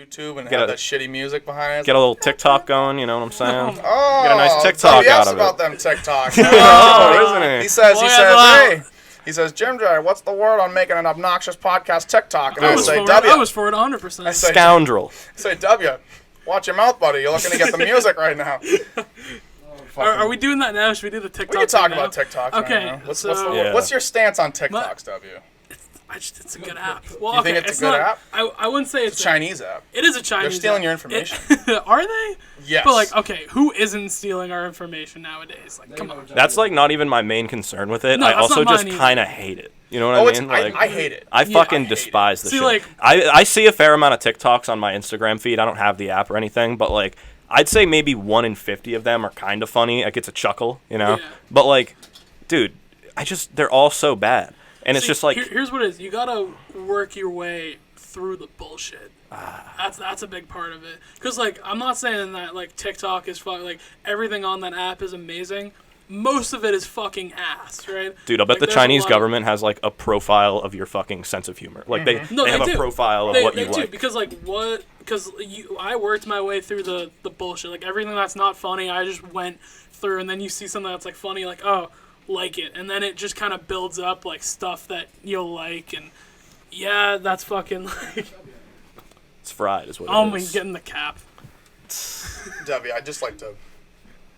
YouTube and have that shitty music behind it. Get a little TikTok going, you know what I'm saying? Oh, get a nice TikTok out of it. about them TikToks. Isn't he? He says, he says, Jim J, what's the word on making an obnoxious podcast TikTok? And I say, W. I was for it 100%. Scoundrel. I say, W, watch your mouth, buddy. You're looking to get the music right now. Are we doing that now? Should we do the TikTok? We can talk about TikToks. Okay. Right what's your stance on TikToks, W? It's a good app. Well, you think it's a good app? I wouldn't say it's a Chinese app. It is a Chinese They're stealing app. your information. Are they? Yes. But, like, okay, who isn't stealing our information nowadays? Like, come on. That's, like, not even my main concern with it. No, I also just kind of hate it. You know what I mean? Like, I hate it. I fucking despise the shit. Like, I see a fair amount of TikToks on my Instagram feed. I don't have the app or anything, but, like, I'd say maybe 1 in 50 of them are kind of funny. It gets a chuckle, you know? Yeah. But, like, dude, they're all so bad. And it's just like... Here's what it is. You gotta work your way through the bullshit. That's a big part of it. Because, like, I'm not saying that, like, TikTok is like, everything on that app is amazing. Most of it is fucking ass, right? Dude, I bet the Chinese government has, like, a profile of your fucking sense of humor. Like, they have a profile of what you like. Because, like, I worked my way through the bullshit. Like, everything that's not funny, I just went through. And then you see something that's, like, funny, like, oh... like it, and then it just kind of builds up like stuff that you'll like, and yeah, that's fucking like it's fried is what it is. I'm getting the cap. Debbie, I'd just like to,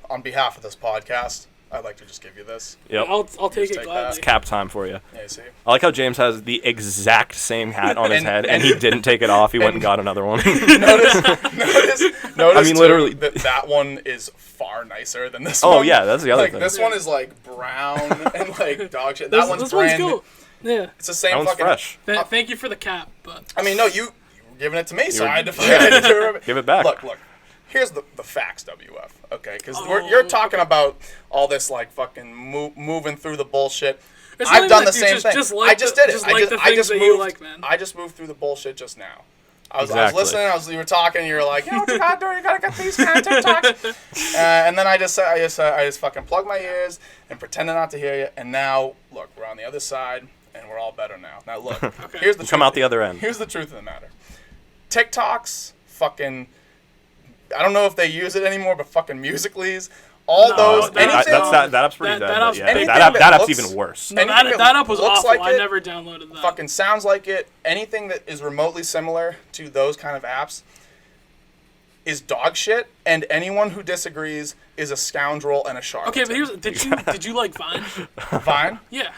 on behalf of this podcast, I'd like to just give you this. Yep. I'll take it gladly. It's cap time for you. Yeah, you see? I like how James has the exact same hat on his head, and he didn't take it off. He went and got another one. notice. I mean, literally, that one is far nicer than this one. Oh yeah, that's the other thing. This one is like brown and like dog shit. That one's brand new. Cool. Yeah, it's the same. That one's fresh. Thank you for the cap, but I mean, no, you were giving it to me, so I had to give it back. Look. Here's the facts, WF, okay? Because you're talking about all this, like, fucking moving through the bullshit. I've done the same thing. I just did it. I just moved through the bullshit just now. I was listening. You were talking. You were like, you know what you gotta do? You gotta get these kind of TikToks. And then I just fucking plugged my ears and pretended not to hear you. And now, look, we're on the other side, and we're all better now. Now, look, here's the truth. Come out the other end. Here's the truth of the matter. TikToks, fucking... I don't know if they use it anymore, but fucking Musical.lys, that app's pretty dead. That app's even worse. No, that app was awful. I never downloaded that. Fucking sounds like it. Anything that is remotely similar to those kind of apps is dog shit, and anyone who disagrees is a scoundrel and a charlatan. Okay, but did you like Vine? Vine? Yeah.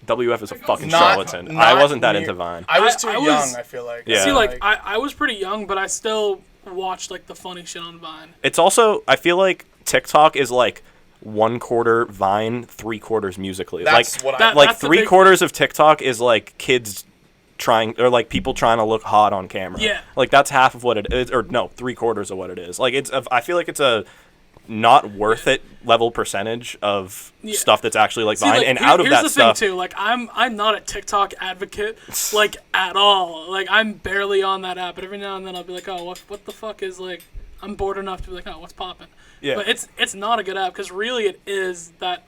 WF is a fucking charlatan. I wasn't that into Vine. I was too young, I feel like. Yeah. See, like, I was pretty young, but I still watched like the funny shit on Vine. It's also, I feel like TikTok is like 1/4 Vine, 3/4 Musical.ly. That's like, what like 3/4 of TikTok is like kids trying, or like people trying to look hot on camera. Yeah. Like that's half of what it is, or no, 3/4 of what it is. Like I feel like it's a not worth it level percentage of stuff that's actually like Vine, and out of that stuff. Here's the thing too, like I'm not a TikTok advocate like at all. Like I'm barely on that app, but every now and then I'll be like, oh, what the fuck is like? I'm bored enough to be like, oh, what's popping? Yeah. But it's not a good app because really it is that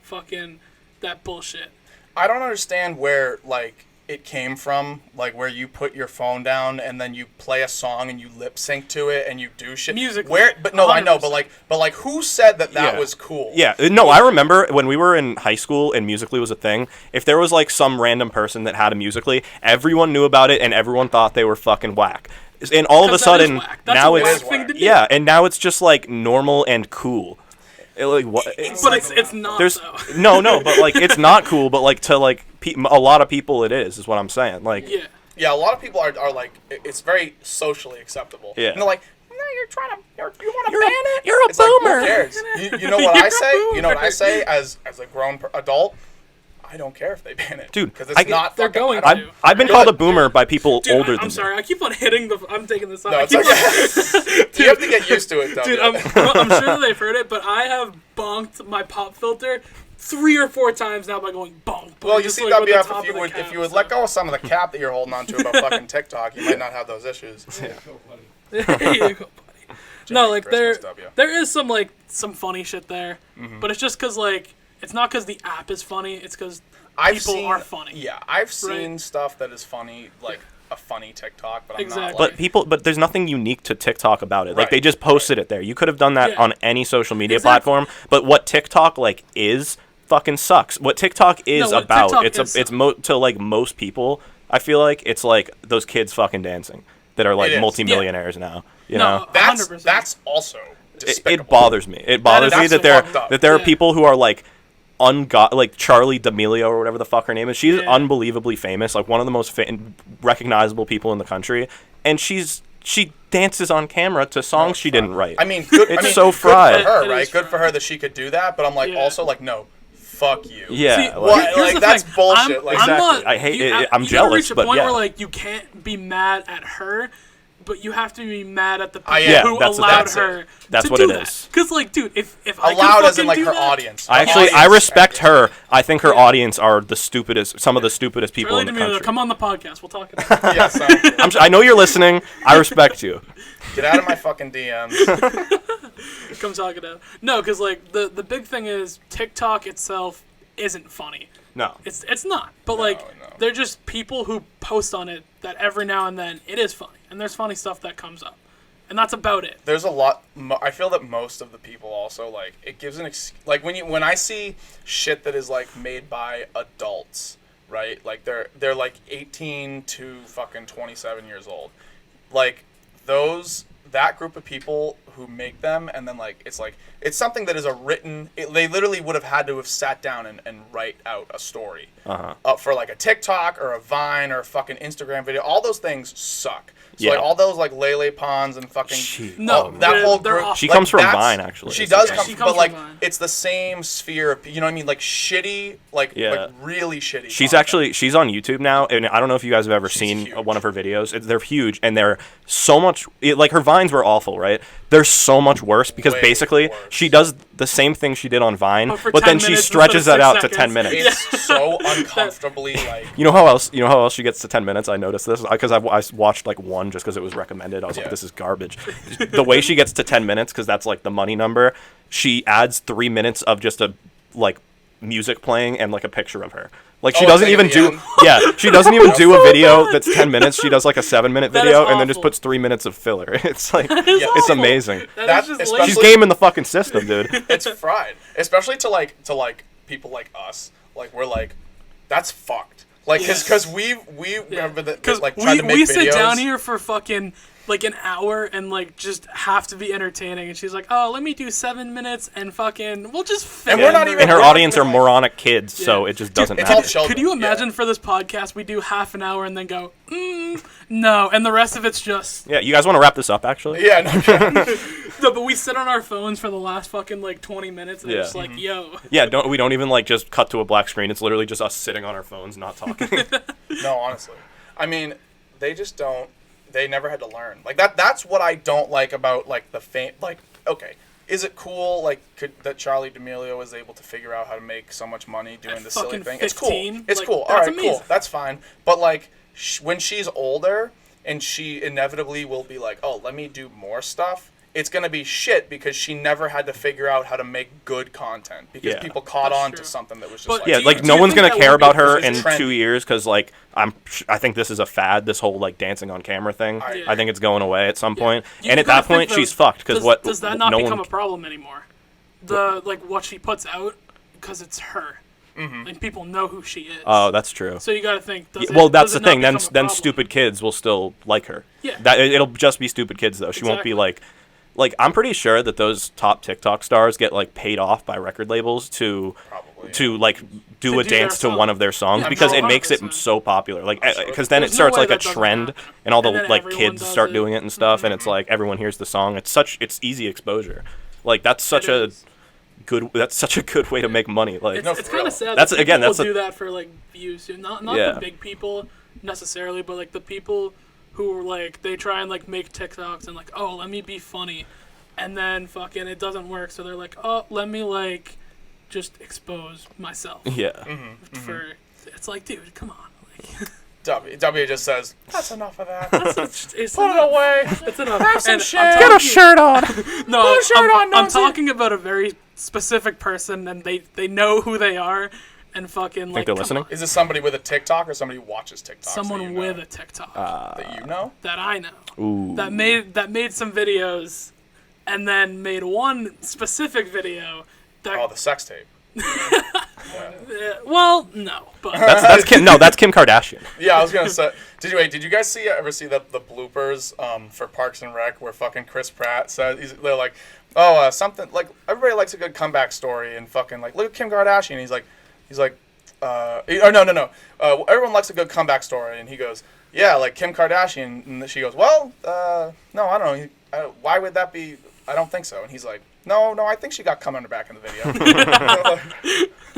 bullshit. I don't understand where like it came from, like where you put your phone down and then you play a song and you lip sync to it and you do shit. Music. But no, 100%. I know, but like who said that was cool? Yeah, no, I remember when we were in high school and Musical.ly was a thing. If there was like some random person that had a Musical.ly, everyone knew about it and everyone thought they were fucking whack. And all of a sudden, now and now it's just like normal and cool. Like what? But it's not. No, but like it's not cool. But like to like a lot of people, it is what I'm saying. Like yeah, a lot of people are like it's very socially acceptable. Yeah, and they're like, no, you want to ban it? You're a boomer. Like, who cares? You know what I say? You know what I say as a grown adult. I don't care if they ban it, dude. Because it's not. They're going to. I've been called a boomer by people older than me. I'm sorry. I keep on hitting the. I'm taking this off. No, it's okay. Dude, you have to get used to it, though. Dude, I'm sure that they've heard it, but I have bonked my pop filter 3 or 4 times now by going bonk. Well, you see, WF, if you would let go of some of the cap that you're holding on to about fucking TikTok, you might not have those issues. Yeah. No, like there is some funny shit there, but it's just because like. It's not because the app is funny. It's because people are funny. Yeah, I've seen stuff that is funny, like a funny TikTok, but I'm not but there's nothing unique to TikTok about it. Like they just posted it there. You could have done that on any social media platform, but what TikTok like is fucking sucks. What TikTok is about, to like most people, I feel like it's like those kids fucking dancing that are like multimillionaires now. You know, that's also despicable. It bothers me. It bothers me that there are people who are like like Charli D'Amelio or whatever the fuck her name is. She's unbelievably famous, like one of the most recognizable people in the country, and she dances on camera to songs she didn't write. I mean, it's so fried. Good for her, right? Good for her that she could do that, but I'm like also like no. Fuck you. Yeah, see, like that's bullshit. Exactly. I hate it. I'm jealous, reach a but point where like you can't be mad at her, but you have to be mad at the people who allowed her. That's to what do it is. Because like, dude, if allowed as in like her audience. I respect her. I think her audience are some of the stupidest people in the country. Come on the podcast. We'll talk about it. Yes, I know you're listening. I respect you. Get out of my fucking DMs. Come talk it out. No, because like the big thing is TikTok itself isn't funny. No, it's not. But they're just people who post on it that every now and then it is funny, and there's funny stuff that comes up, and that's about it. There's a lot. I feel that most of the people also like it gives like when I see shit that is like made by adults, right? Like they're like 18 to fucking 27 years old, like that group of people who make them, and then like it's something that is they literally would have had to have sat down and write out a story for like a TikTok or a Vine or a fucking Instagram video. All those things suck. So like all those like Lele Pons and fucking that whole group. She comes from Vine actually. She does come, but like it's the same sphere of, you know what I mean, like shitty, like really shitty. She's on YouTube now, and I don't know if you guys have ever seen one of her videos. They're huge, and they're so much like her Vines were awful, right? They're so much worse because basically she does the same thing she did on Vine, but then she stretches that out to 10 minutes. It's so uncomfortably like. You know how else she gets to 10 minutes? I noticed this because I watched like one just because it was recommended. I was like, this is garbage. The way she gets to 10 minutes, because that's like the money number, she adds 3 minutes of just a like music playing and like a picture of her. Like she doesn't even do she doesn't even do a video that's 10 minutes. She does like a 7-minute video and then just puts 3 minutes of filler. It's like it's amazing. She's gaming the fucking system, dude. It's fried, especially to like people like us. Like we're like, that's fucked. Like because we remember that like trying to make videos. We sit down here for fucking like an hour and like just have to be entertaining, and she's like, oh, let me do 7 minutes and fucking we'll just fit. And we're not even. And her audience are moronic kids, so it just doesn't matter. Could you imagine for this podcast we do half an hour and then go no, and the rest of it's just you guys want to wrap this up actually? Yeah, no. No, but we sit on our phones for the last fucking like 20 minutes and it's like, yo. Yeah, we don't even like just cut to a black screen. It's literally just us sitting on our phones not talking. No, honestly. I mean, they just don't. They never had to learn. Like that's what I don't like about like the fame. Like, okay, is it cool like that Charli D'Amelio was able to figure out how to make so much money doing this silly thing? 15, it's cool. It's like, cool. All right, amazing. cool. That's fine. But like when she's older and she inevitably will be like, oh, let me do more stuff. It's going to be shit because she never had to figure out how to make good content because people caught on to something that was just no one's going to care about her in 2 years because like I think this is a fad, this whole like dancing on camera thing. I think it's going away at some point. And at that point she's fucked because does that not become a problem anymore? The like what she puts out, because it's her. Mm-hmm. Like people know who she is. Oh, that's true. So you got to think. That's the thing. Then stupid kids will still like her. Yeah. It'll just be stupid kids though. She won't be like I'm pretty sure that those top TikTok stars get like paid off by record labels to like do a dance to one of their songs because it makes it so popular. Like because then it starts like a trend and all the like kids start doing it and stuff, and it's like everyone hears the song. It's easy exposure. Like that's such a good way to make money. Like it's kind of sad. That's people do that for like views. Not the big people necessarily, but like the people who like they try and like make TikToks and like, oh, let me be funny, and then fucking it doesn't work, so they're like, oh, let me like just expose myself. Yeah. It's like, dude, come on. Like, W just says, that's enough of that. Put it away. It's enough. Have some shit. Get a shirt on. No, put a shirt on. I'm talking about a very specific person, and they know who they are. and fucking Think like. they're listening? Is this somebody with a TikTok or somebody who watches TikTok? Someone with a TikTok that you know? that I know. Ooh. That made some videos, and then made one specific video. Oh, the sex tape. Well, no, but That's Kim. No, that's Kim Kardashian. Yeah, I was gonna say. Did you guys ever see the bloopers for Parks and Rec where fucking Chris Pratt said they're like, something like everybody likes a good comeback story and fucking like look at Kim Kardashian. He's like, no. Everyone likes a good comeback story, and he goes, yeah, like Kim Kardashian, and she goes, well, no, I don't know. Why would that be? I don't think so. And he's like, no, I think she got cum on her back in the video.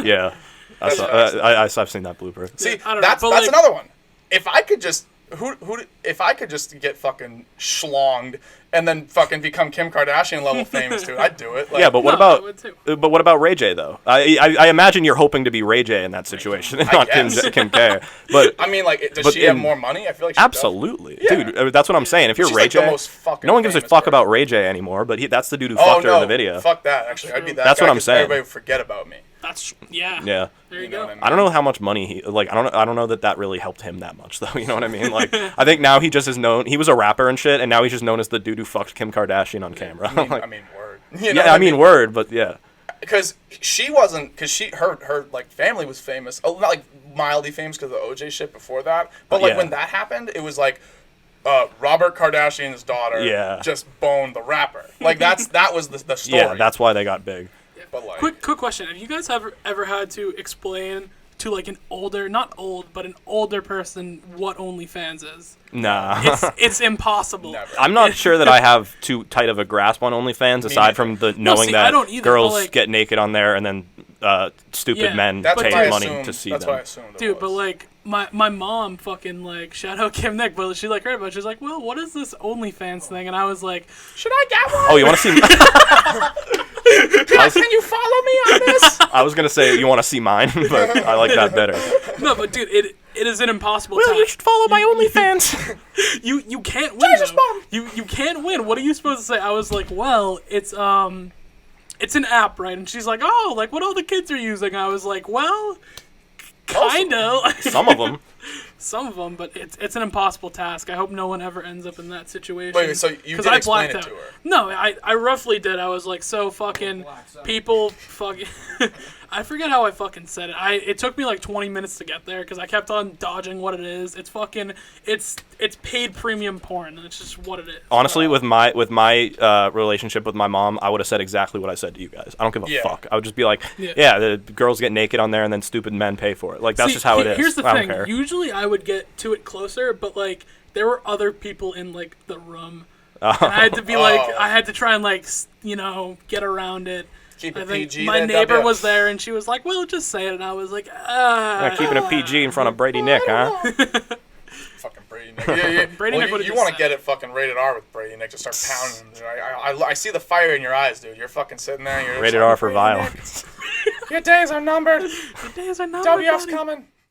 Yeah. I've seen that blooper. See, I don't know, that's like, another one. If I could just if I could just get fucking schlonged and then fucking become Kim Kardashian level famous too, I'd do it. Like, yeah, but what about Ray J though? I imagine you're hoping to be Ray J in that situation, and not Kim K. But I mean, like, does she have more money? I feel like she absolutely, does. Dude. That's what I'm saying. If you're She's Ray like J, the most fucking no one gives a fuck person. about Ray J anymore. But that's the dude who fucked her in the video. Fuck that. Actually, I'd be that. That's guy what I'm 'cause saying. Everybody would forget about me. Yeah. There you go. I mean? I don't know how much money he like. I don't know that really helped him that much though. You know what I mean? Like, I think now he just is known. He was a rapper and shit, and now he's just known as the dude who fucked Kim Kardashian on camera. I mean, word. I mean, word, but yeah. Because she wasn't. Because her like family was famous. Oh, not like mildly famous because of the OJ shit before that. But like when that happened, it was like. Robert Kardashian's daughter just boned the rapper. Like that was the story. Yeah, that's why they got big. But like, quick question: have you guys ever had to explain to like an older, not old, but an older person what OnlyFans is? Nah. It's impossible. Never. I'm not sure that I have too tight of a grasp on OnlyFans, aside from the knowing that girls like, get naked on there and then stupid men pay money to see them. That's what I assumed. Dude, but like my mom fucking like shout out Kim Nick, but she like heard about it. She's like, well, what is this OnlyFans thing? And I was like, should I get one? Oh, you want to see? Can you follow me on this? I was gonna say you want to see mine, but I like that better. No, but dude, it is an impossible task. You should follow my OnlyFans. you can't win. You can't win. What are you supposed to say? I was like, well, it's an app, right? And she's like, oh, like what all the kids are using. I was like, well, kind of. Some of them. Some of them, but it's an impossible task. I hope no one ever ends up in that situation. Wait, so you did explain it to her? No, I roughly did. I was like, so fucking people fucking... I forget how I fucking said it. It took me like 20 minutes to get there because I kept on dodging what it is. It's fucking... It's paid premium porn, and it's just what it is. Honestly, with my relationship with my mom, I would have said exactly what I said to you guys. I don't give a fuck. I would just be like, the girls get naked on there and then stupid men pay for it. Like, that's just how it is. Here's the I thing. don't care. Usually I would get to it closer, but like there were other people in like the room. And I had to be like, I had to try and like, get around it. Keep it I think PG. my neighbor was there, and she was like, well, just say it. And I was like, keeping it PG in front of Brady Nick, huh? Fucking Brady Nick. Yeah. Brady Nick you want to get it fucking rated R with Brady Nick. Just start pounding him. I see the fire in your eyes, dude. You're fucking sitting there. You're rated R for violence. Your days are numbered. Your days are numbered. WF's buddy. coming.